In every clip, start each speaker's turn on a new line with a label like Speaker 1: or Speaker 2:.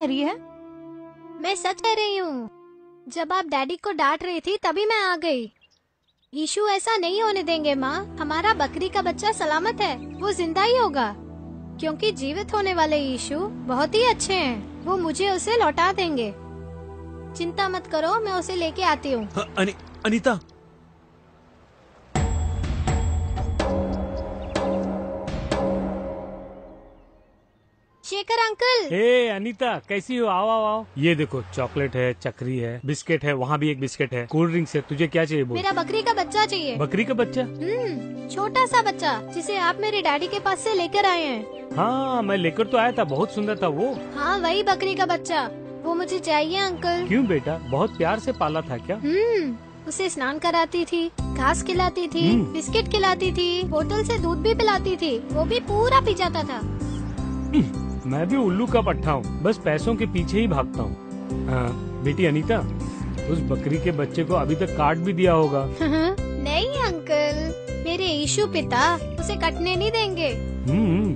Speaker 1: रही है?
Speaker 2: मैं सच कह रही हूँ। जब आप डैडी को डांट रही थी तभी मैं आ गई। यीशु ऐसा नहीं होने देंगे माँ। हमारा बकरी का बच्चा सलामत है, वो जिंदा ही होगा, क्योंकि जीवित होने वाले यीशु बहुत ही अच्छे हैं। वो मुझे उसे लौटा देंगे। चिंता मत करो, मैं उसे लेके आती हूँ।
Speaker 3: अनीता,
Speaker 2: शेखर अंकल।
Speaker 4: हे अनीता, कैसी हो? आओ आओ आओ। ये देखो, चॉकलेट है, चक्री है, बिस्किट है, वहाँ भी एक बिस्किट है, कोल्ड ड्रिंक्स है। तुझे क्या चाहिए बोल?
Speaker 2: मेरा बकरी का बच्चा चाहिए।
Speaker 4: बकरी का बच्चा?
Speaker 2: छोटा सा बच्चा जिसे आप मेरे डैडी के पास से लेकर आए हैं।
Speaker 4: हाँ, मैं लेकर तो आया था, बहुत सुंदर था वो।
Speaker 2: हाँ, वही बकरी का बच्चा, वो मुझे चाहिए अंकल।
Speaker 4: क्यों बेटा, बहुत प्यार से पाला था क्या?
Speaker 2: उसे स्नान कराती थी, घास खिलाती थी, बिस्किट खिलाती थी, बोतल से दूध भी पिलाती थी, वो भी पूरा पी जाता था।
Speaker 4: मैं भी उल्लू का पट्टा हूँ, बस पैसों के पीछे ही भागता हूँ। बेटी अनीता, उस बकरी के बच्चे को अभी तक काट भी दिया होगा।
Speaker 2: नहीं अंकल, मेरे यीशु पिता उसे कटने नहीं देंगे।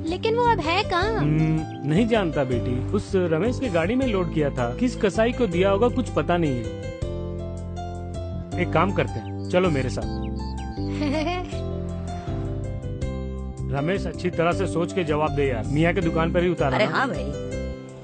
Speaker 2: लेकिन वो अब है कहाँ?
Speaker 4: नहीं जानता बेटी, उस रमेश की गाड़ी में लोड किया था। किस कसाई को दिया होगा कुछ पता नहीं है। एक काम करते हैं, चलो मेरे साथ। रमेश, अच्छी तरह से सोच के जवाब दे यार। मियाँ की दुकान पर ही उतारा।
Speaker 5: अरे हाँ भाई,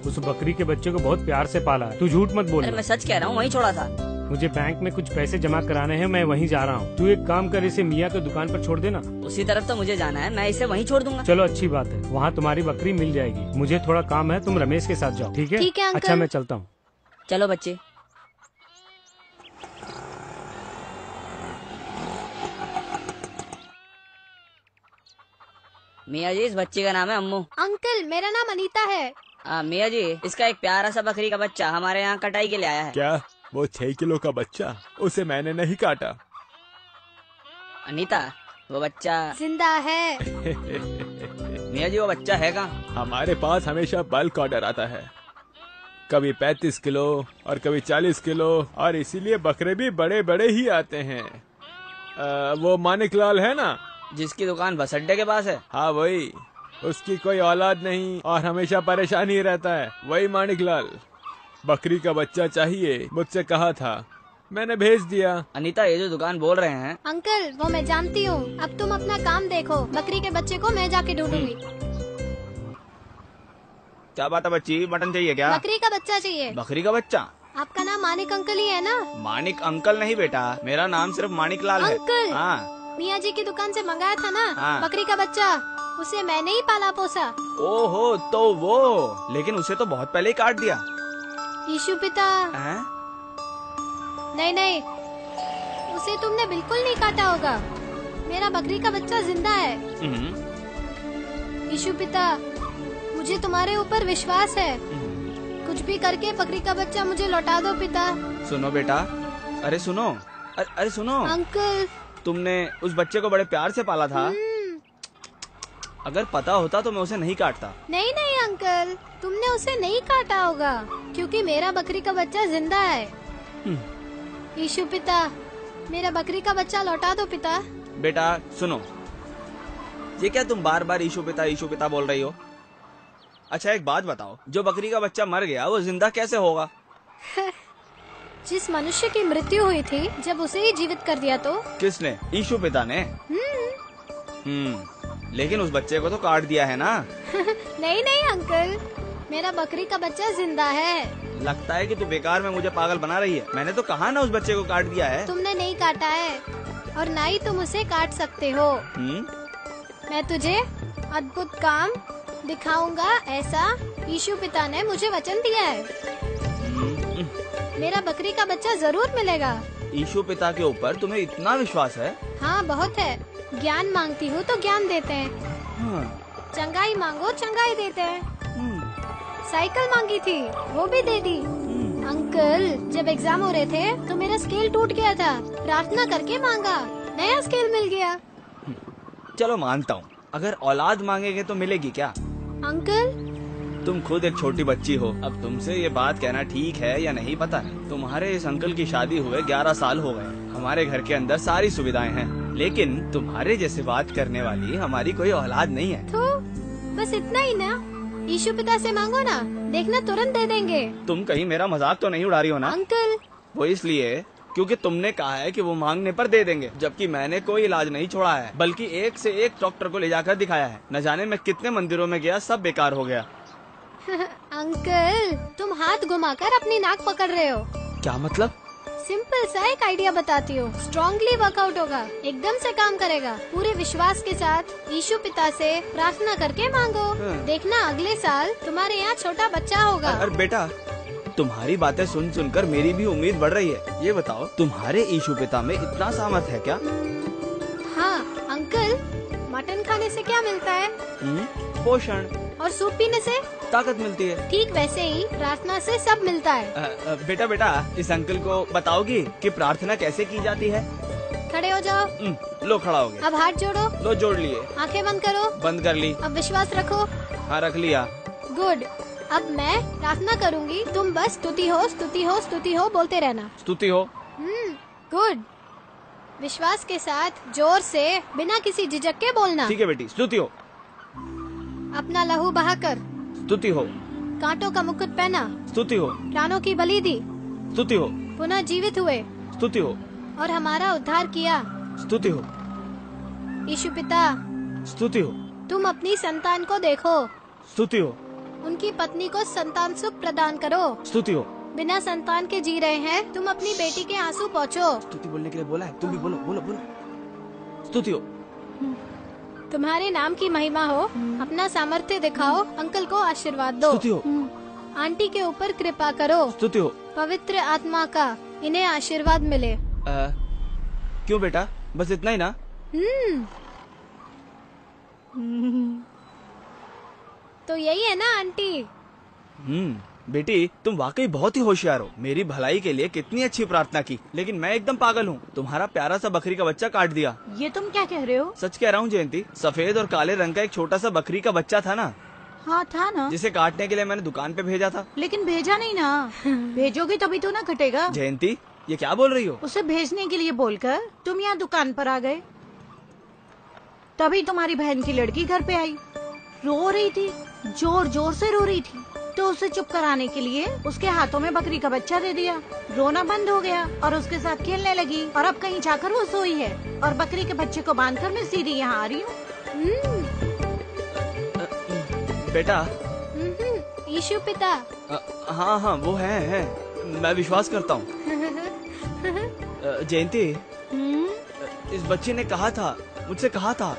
Speaker 4: उस बकरी के बच्चे को बहुत प्यार से पाला है। तू झूठ मत बोल।
Speaker 5: अरे मैं सच कह रहा हूँ, वहीं छोड़ा था।
Speaker 4: मुझे बैंक में कुछ पैसे जमा कराने हैं, मैं वहीं जा रहा हूँ। तू एक काम कर, इसे मियाँ की दुकान पर छोड़ देना।
Speaker 5: उसी तरफ तो मुझे जाना है, मैं इसे वहीं छोड़ दूंगा।
Speaker 4: चलो अच्छी बात है, वहाँ तुम्हारी बकरी मिल जाएगी। मुझे थोड़ा काम है, तुम रमेश के साथ जाओ। ठीक है?
Speaker 2: ठीक है अंकल।
Speaker 4: अच्छा, मैं चलता हूँ।
Speaker 5: चलो बच्चे। मियाँ जी, इस बच्चे का नाम है अम्मू।
Speaker 2: अंकल, मेरा नाम अनीता है।
Speaker 5: मियाँ जी, इसका एक प्यारा सा बकरी का बच्चा हमारे यहाँ कटाई के लिए आया है।
Speaker 3: क्या वो 6 किलो का बच्चा? उसे मैंने नहीं काटा।
Speaker 5: अनीता, वो बच्चा
Speaker 2: जिंदा है।
Speaker 5: मियाँ जी, वो बच्चा है कहाँ?
Speaker 3: हमारे पास हमेशा बल्क ऑर्डर आता है, कभी 35 किलो और कभी 40 किलो, और इसीलिए बकरे भी बड़े बड़े ही आते हैं। वो मानिक लाल है ना,
Speaker 5: जिसकी दुकान बस अड्डे के पास है?
Speaker 3: हाँ वही। उसकी कोई औलाद नहीं और हमेशा परेशान ही रहता है, वही मानिक लाल। बकरी का बच्चा चाहिए, मुझसे कहा था, मैंने भेज दिया।
Speaker 5: अनीता, ये जो दुकान बोल रहे हैं।
Speaker 2: अंकल, वो मैं जानती हूँ। अब तुम अपना काम देखो, बकरी के बच्चे को मैं जाके ढूंढूंगी।
Speaker 6: क्या बात है बच्ची, मटन चाहिए क्या?
Speaker 2: बकरी का बच्चा चाहिए।
Speaker 6: बकरी का बच्चा?
Speaker 2: आपका नाम मानिक अंकल ही है ना?
Speaker 6: मानिक अंकल नहीं बेटा, मेरा नाम सिर्फ मानिक लाल है।
Speaker 2: अंकल,
Speaker 6: हाँ,
Speaker 2: मियाँ जी की दुकान से मंगाया था ना?
Speaker 6: हाँ।
Speaker 2: बकरी का बच्चा, उसे मैंने ही पाला पोसा।
Speaker 6: ओहो, तो वो, लेकिन उसे तो बहुत पहले ही काट दिया।
Speaker 2: यीशु पिता।
Speaker 6: हैं?
Speaker 2: नहीं नहीं, उसे तुमने बिल्कुल नहीं काटा होगा। मेरा बकरी का बच्चा जिंदा है। यीशु पिता, मुझे तुम्हारे ऊपर विश्वास है। कुछ भी करके बकरी का बच्चा मुझे लौटा दो पिता।
Speaker 6: सुनो बेटा, अरे सुनो, अरे सुनो
Speaker 2: अंकल,
Speaker 6: तुमने उस बच्चे को बड़े प्यार से पाला था। अगर पता होता तो मैं उसे नहीं काटता।
Speaker 2: नहीं नहीं अंकल, तुमने उसे नहीं काटा होगा, क्योंकि मेरा बकरी का बच्चा जिंदा है। यीशु पिता, मेरा बकरी का बच्चा लौटा दो पिता।
Speaker 6: बेटा सुनो, ये क्या तुम बार बार यीशु पिता बोल रही हो? अच्छा एक बात बताओ, जो बकरी का बच्चा मर गया वो जिंदा कैसे होगा?
Speaker 2: जिस मनुष्य की मृत्यु हुई थी, जब उसे ही जीवित कर दिया तो?
Speaker 6: किसने? यीशु पिता ने। लेकिन उस बच्चे को तो काट दिया है ना?
Speaker 2: नहीं नहीं अंकल, मेरा बकरी का बच्चा जिंदा है।
Speaker 6: लगता है कि तू बेकार में मुझे पागल बना रही है। मैंने तो कहा ना उस बच्चे को काट दिया है।
Speaker 2: तुमने नहीं काटा है, और ना ही तुम उसे काट सकते हो। मैं तुझे अद्भुत काम दिखाऊंगा, ऐसा यीशु पिता ने मुझे वचन दिया है। मेरा बकरी का बच्चा जरूर मिलेगा।
Speaker 6: यीशु पिता के ऊपर तुम्हें इतना विश्वास है?
Speaker 2: हाँ बहुत है। ज्ञान मांगती हूँ तो ज्ञान देते हैं। चंगाई मांगो, चंगाई देते हैं। साइकिल मांगी थी, वो भी दे दी। अंकल, जब एग्जाम हो रहे थे तो मेरा स्केल टूट गया था, प्रार्थना करके मांगा, नया स्केल मिल गया।
Speaker 6: चलो मानता हूँ, अगर औलाद मांगेंगे तो मिलेगी क्या?
Speaker 2: अंकल,
Speaker 6: तुम खुद एक छोटी बच्ची हो, अब तुमसे ये बात कहना ठीक है या नहीं पता नहीं। तुम्हारे इस अंकल की शादी हुए 11 साल हो गए। हमारे घर के अंदर सारी सुविधाएं हैं, लेकिन तुम्हारे जैसे बात करने वाली हमारी कोई औलाद नहीं है।
Speaker 2: तो बस इतना ही ना, यीशु पिता से मांगो ना, देखना तुरंत दे देंगे।
Speaker 6: तुम कहीं मेरा मजाक तो नहीं उड़ा रही हो ना?
Speaker 2: अंकल
Speaker 6: वो इसलिए क्योंकि तुमने कहा है कि वो मांगने पर दे देंगे, जबकि मैंने कोई इलाज नहीं छोड़ा है, बल्कि एक से एक डॉक्टर को ले जाकर दिखाया है। न जाने मैं कितने मंदिरों में गया, सब बेकार हो गया।
Speaker 2: अंकल तुम हाथ घुमाकर अपनी नाक पकड़ रहे हो।
Speaker 6: क्या मतलब?
Speaker 2: सिंपल सा एक आइडिया बताती हूँ, स्ट्रांगली वर्कआउट होगा, एकदम से काम करेगा। पूरे विश्वास के साथ यीशु पिता से प्रार्थना करके मांगो, देखना अगले साल तुम्हारे यहाँ छोटा बच्चा होगा।
Speaker 6: अरे बेटा, तुम्हारी बातें सुन सुनकर मेरी भी उम्मीद बढ़ रही है। ये बताओ, तुम्हारे यीशु पिता में इतना सामर्थ है क्या?
Speaker 2: हाँ अंकल, मटन खाने से क्या मिलता है?
Speaker 6: पोषण।
Speaker 2: और सूप पीने से
Speaker 6: ताकत मिलती है।
Speaker 2: ठीक वैसे ही प्रार्थना से सब मिलता है।
Speaker 6: बेटा बेटा, इस अंकल को बताओगी कि प्रार्थना कैसे की जाती है?
Speaker 2: खड़े हो जाओ।
Speaker 6: लो, खड़ा हो गया।
Speaker 2: अब हाथ जोड़ो।
Speaker 6: लो, जोड़ लिए।
Speaker 2: आंखें बंद करो।
Speaker 6: बंद कर ली।
Speaker 2: अब विश्वास रखो।
Speaker 6: हाँ, रख लिया।
Speaker 2: गुड। अब मैं प्रार्थना करूंगी, तुम बस स्तुति हो स्तुति हो स्तुति हो बोलते रहना।
Speaker 6: स्तुति हो।
Speaker 2: गुड। विश्वास के साथ जोर से बिना किसी झिझक के बोलना।
Speaker 6: ठीक है बेटी, स्तुति हो।
Speaker 2: अपना लहू बहाकर
Speaker 6: स्तुति हो।
Speaker 2: कांटों का मुकुट पहना।
Speaker 6: स्तुति हो।
Speaker 2: प्राणों की बलि दी।
Speaker 6: स्तुति हो।
Speaker 2: पुनः जीवित हुए
Speaker 6: स्तुति हो।
Speaker 2: और हमारा उद्धार किया।
Speaker 6: स्तुति हो।
Speaker 2: यीशु पिता,
Speaker 6: स्तुति हो।
Speaker 2: तुम अपनी संतान को देखो,
Speaker 6: स्तुति हो।
Speaker 2: उनकी पत्नी को संतान सुख प्रदान करो।
Speaker 6: स्तुति हो।
Speaker 2: बिना संतान के जी रहे हैं, तुम अपनी बेटी के आंसू पोंछो।
Speaker 6: स्तुति बोलने के लिए बोला है, तुम भी बोलो बोलो बोलो। स्तुति हो।
Speaker 2: तुम्हारे नाम की महिमा हो, अपना सामर्थ्य दिखाओ, अंकल को आशीर्वाद दो।
Speaker 6: स्तुति हो।
Speaker 2: आंटी के ऊपर कृपा करो।
Speaker 6: स्तुति हो।
Speaker 2: पवित्र आत्मा का इन्हें आशीर्वाद मिले।
Speaker 6: क्यों बेटा, बस इतना ही ना?
Speaker 2: तो यही है ना आंटी।
Speaker 6: बेटी, तुम वाकई बहुत ही होशियार हो। मेरी भलाई के लिए कितनी अच्छी प्रार्थना की, लेकिन मैं एकदम पागल हूँ। तुम्हारा प्यारा सा बकरी का बच्चा काट दिया।
Speaker 1: ये तुम क्या कह रहे हो?
Speaker 6: सच कह रहा हूँ जयंती, सफेद और काले रंग का एक छोटा सा बकरी का बच्चा था ना,
Speaker 1: हाँ था ना,
Speaker 6: जिसे काटने के लिए मैंने दुकान पे भेजा था।
Speaker 1: लेकिन भेजा नहीं ना। भेजोगे तभी तो ना कटेगा।
Speaker 6: जयंती, ये क्या बोल रही हो?
Speaker 1: उसे भेजने के लिए बोलकर तुम यहाँ दुकान पर आ गए, तभी तुम्हारी बहन की लड़की घर पे आई, रो रही थी, जोर जोर से रो रही थी, तो उसे चुप कराने के लिए उसके हाथों में बकरी का बच्चा दे दिया। रोना बंद हो गया और उसके साथ खेलने लगी, और अब कहीं जाकर वो सोई है, और बकरी के बच्चे को बांधकर मैं सीधी यहाँ आ रही हूँ।
Speaker 6: बेटा।
Speaker 2: यीशु पिता।
Speaker 6: हाँ हाँ, वो है, मैं विश्वास करता हूँ। जयंती, इस बच्चे ने कहा था, मुझसे कहा था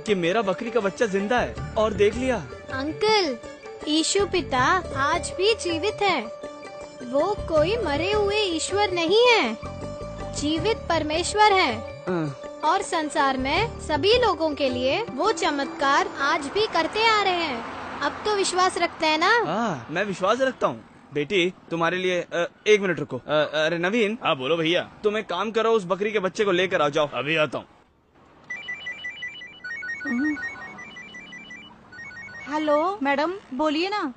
Speaker 6: कि मेरा बकरी का बच्चा जिंदा है, और देख लिया।
Speaker 2: अंकल, यीशु पिता आज भी जीवित है। वो कोई मरे हुए ईश्वर नहीं है, जीवित परमेश्वर है, और संसार में सभी लोगों के लिए वो चमत्कार आज भी करते आ रहे हैं। अब तो विश्वास रखते हैं ना?
Speaker 6: हाँ, मैं विश्वास रखता हूँ। बेटी, तुम्हारे लिए 1 मिनट रुको। अरे नवीन।
Speaker 3: हाँ बोलो भैया।
Speaker 6: तुम एक काम करो, उस बकरी के बच्चे को लेकर आ जाओ।
Speaker 3: अभी आता हूँ।
Speaker 1: हेलो मैडम, बोलिए ना।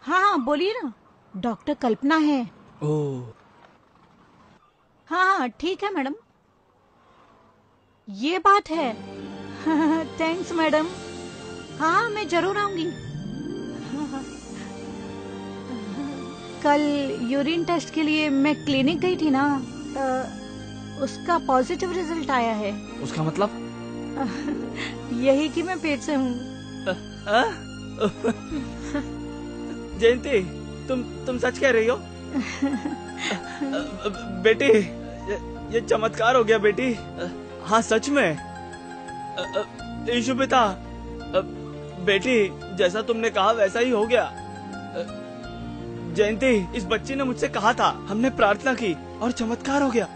Speaker 1: हाँ हाँ बोलिए ना, डॉक्टर कल्पना है।
Speaker 6: ओह,
Speaker 1: हाँ हाँ ठीक है मैडम, ये बात है। Thanks madam. हाँ मैं जरूर आऊंगी। कल यूरिन टेस्ट के लिए मैं क्लिनिक गई थी ना, उसका पॉजिटिव रिजल्ट आया है।
Speaker 6: उसका मतलब?
Speaker 1: यही कि मैं पेट से हूँ।
Speaker 6: जयंती, तुम सच कह रही हो? बेटी, ये चमत्कार हो गया बेटी। हाँ सच में। यीशु पिता, बेटी जैसा तुमने कहा वैसा ही हो गया। जयंती, इस बच्ची ने मुझसे कहा था, हमने प्रार्थना की और चमत्कार हो गया।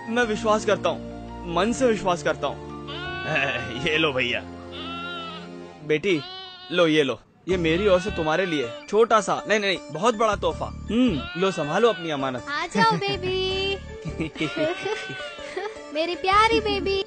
Speaker 6: मैं विश्वास करता हूँ, मन से विश्वास करता हूँ।
Speaker 3: ये लो भैया।
Speaker 6: बेटी लो, ये लो, ये मेरी ओर से तुम्हारे लिए छोटा सा, नहीं बहुत बड़ा तोहफा। लो, संभालो अपनी अमानत।
Speaker 2: आ जाओ बेबी। मेरी प्यारी बेबी।